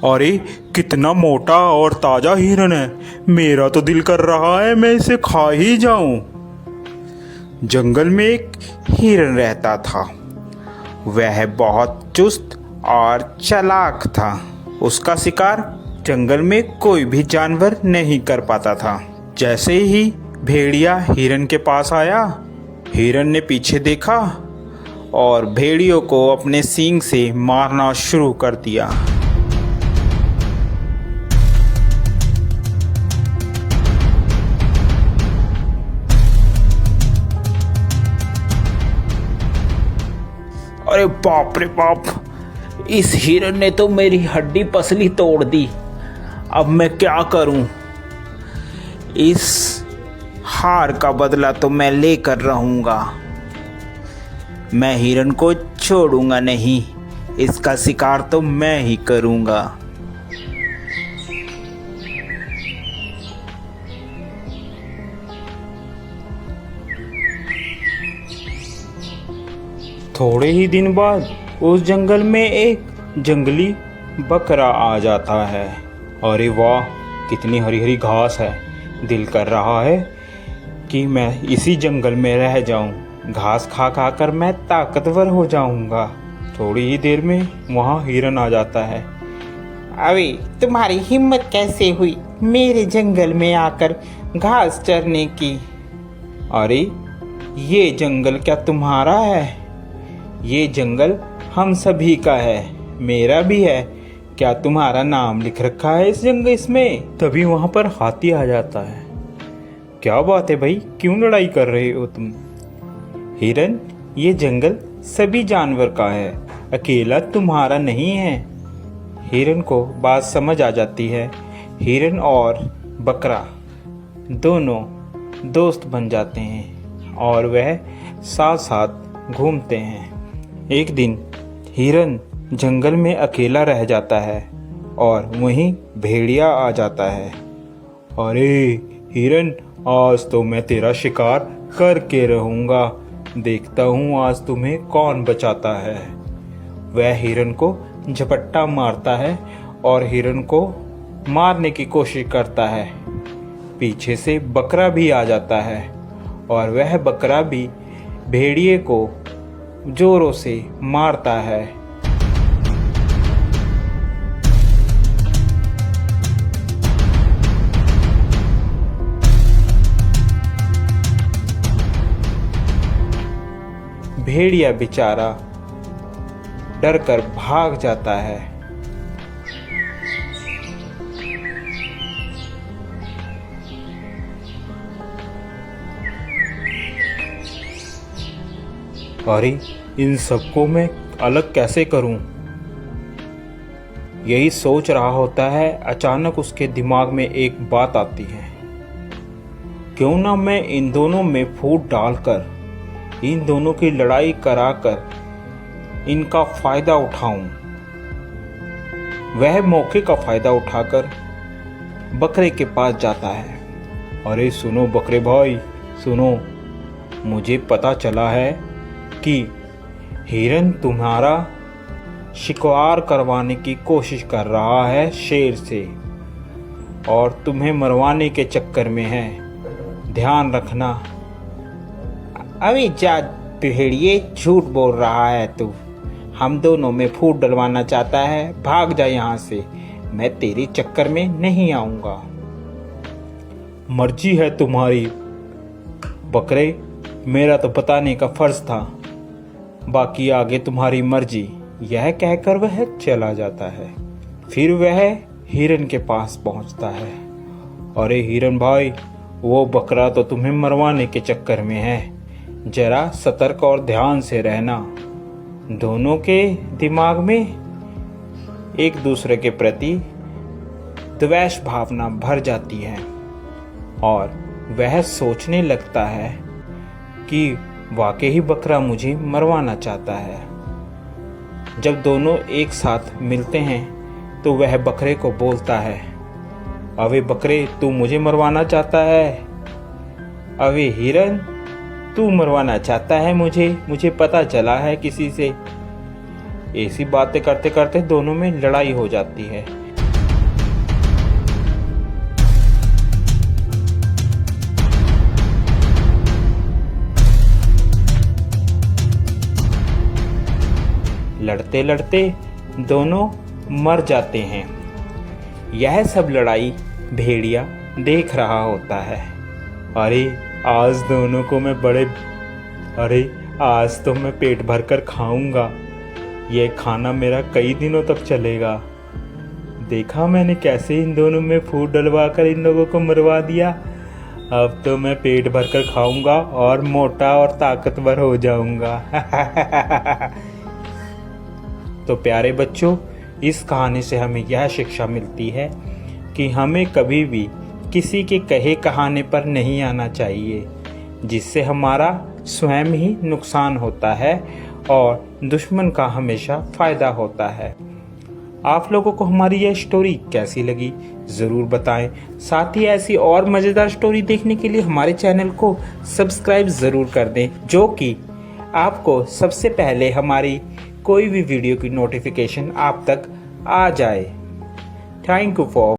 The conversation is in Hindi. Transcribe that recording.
अरे कितना मोटा और ताजा हिरन है। मेरा तो दिल कर रहा है मैं इसे खा ही जाऊं। जंगल में एक हिरन रहता था। वह बहुत चुस्त और चालाक था। उसका शिकार जंगल में कोई भी जानवर नहीं कर पाता था। जैसे ही भेड़िया हिरन के पास आया, हिरन ने पीछे देखा और भेड़ियों को अपने सींग से मारना शुरू कर दिया। अरे बाप रे बाप, इस हिरन ने तो मेरी हड्डी पसली तोड़ दी। अब मैं क्या करूं? इस हार का बदला तो मैं लेकर रहूंगा। मैं हिरन को छोड़ूंगा नहीं। इसका शिकार तो मैं ही करूंगा। थोड़े ही दिन बाद उस जंगल में एक जंगली बकरा आ जाता है। अरे वाह, कितनी हरी हरी घास है। दिल कर रहा है कि मैं इसी जंगल में रह जाऊं। घास खा खा कर मैं ताकतवर हो जाऊंगा। थोड़ी ही देर में वहाँ हिरन आ जाता है। अरे तुम्हारी हिम्मत कैसे हुई मेरे जंगल में आकर घास चरने की? अरे ये जंगल क्या तुम्हारा है? ये जंगल हम सभी का है, मेरा भी है। क्या तुम्हारा नाम लिख रखा है इस जंगल इसमें? तभी वहां पर हाथी आ जाता है। क्या बात है भाई, क्यों लड़ाई कर रहे हो तुम? हिरन, ये जंगल सभी जानवर का है, अकेला तुम्हारा नहीं है। हिरन को बात समझ आ जाती है। हिरन और बकरा दोनों दोस्त बन जाते हैं और वह साथ साथ घूमते हैं। एक दिन हिरन जंगल में अकेला रह जाता है और वहीं भेड़िया आ जाता है। अरे हिरन, आज तो मैं तेरा शिकार करके रहूंगा। देखता हूँ आज तुम्हें कौन बचाता है। वह हिरन को झपट्टा मारता है और हिरन को मारने की कोशिश करता है। पीछे से बकरा भी आ जाता है और वह बकरा भी भेड़िए को जोरों से मारता है। भेड़िया बेचारा डरकर भाग जाता है। अरे इन सबको मैं अलग कैसे करूं? यही सोच रहा होता है, अचानक उसके दिमाग में एक बात आती है। क्यों ना मैं इन दोनों में फूट डालकर इन दोनों की लड़ाई कराकर इनका फायदा उठाऊं। वह मौके का फायदा उठाकर बकरे के पास जाता है। अरे सुनो बकरे भाई, सुनो, मुझे पता चला है कि हिरन तुम्हारा शिकार करवाने की कोशिश कर रहा है शेर से और तुम्हें मरवाने के चक्कर में है। ध्यान रखना। अरे जा भेड़िए, झूठ बोल रहा है तू। हम दोनों में फूट डलवाना चाहता है? भाग जा यहाँ से, मैं तेरे चक्कर में नहीं आऊंगा। मर्जी है तुम्हारी बकरे, मेरा तो बताने का फर्ज था, बाकी आगे तुम्हारी मर्जी। यह कहकर वह चला जाता है। फिर वह हिरन के पास पहुंचता है। अरे हिरन भाई, वो बकरा तो तुम्हें मरवाने के चक्कर में है। जरा सतर्क और ध्यान से रहना। दोनों के दिमाग में एक दूसरे के प्रति द्वेष भावना भर जाती है और वह सोचने लगता है कि वाकई ही बकरा मुझे मरवाना चाहता है। जब दोनों एक साथ मिलते हैं तो वह बकरे को बोलता है, अबे बकरे, तू मुझे मरवाना चाहता है? अबे हिरन, तू मरवाना चाहता है मुझे पता चला है किसी से। ऐसी बातें करते करते दोनों में लड़ाई हो जाती है। लड़ते लड़ते दोनों मर जाते हैं। यह सब लड़ाई भेड़िया देख रहा होता है। अरे आज दोनों को मैं आज तो मैं पेट भर कर खाऊंगा। यह खाना मेरा कई दिनों तक चलेगा। देखा मैंने कैसे इन दोनों में फूट डलवा कर इन लोगों को मरवा दिया। अब तो मैं पेट भर कर खाऊंगा और मोटा और ताकतवर हो जाऊंगा। तो प्यारे बच्चों, इस कहानी से हमें यह शिक्षा मिलती है कि हमें कभी भी किसी के कहे कहाने पर नहीं आना चाहिए, जिससे हमारा स्वयं ही नुकसान होता है और दुश्मन का हमेशा फायदा होता है। आप लोगों को हमारी यह स्टोरी कैसी लगी ज़रूर बताएं। साथ ही ऐसी और मज़ेदार स्टोरी देखने के लिए हमारे चैनल को सब्सक्राइब ज़रूर कर दें, जो कि आपको सबसे पहले हमारी कोई भी वीडियो की नोटिफिकेशन आप तक आ जाए। Thank you for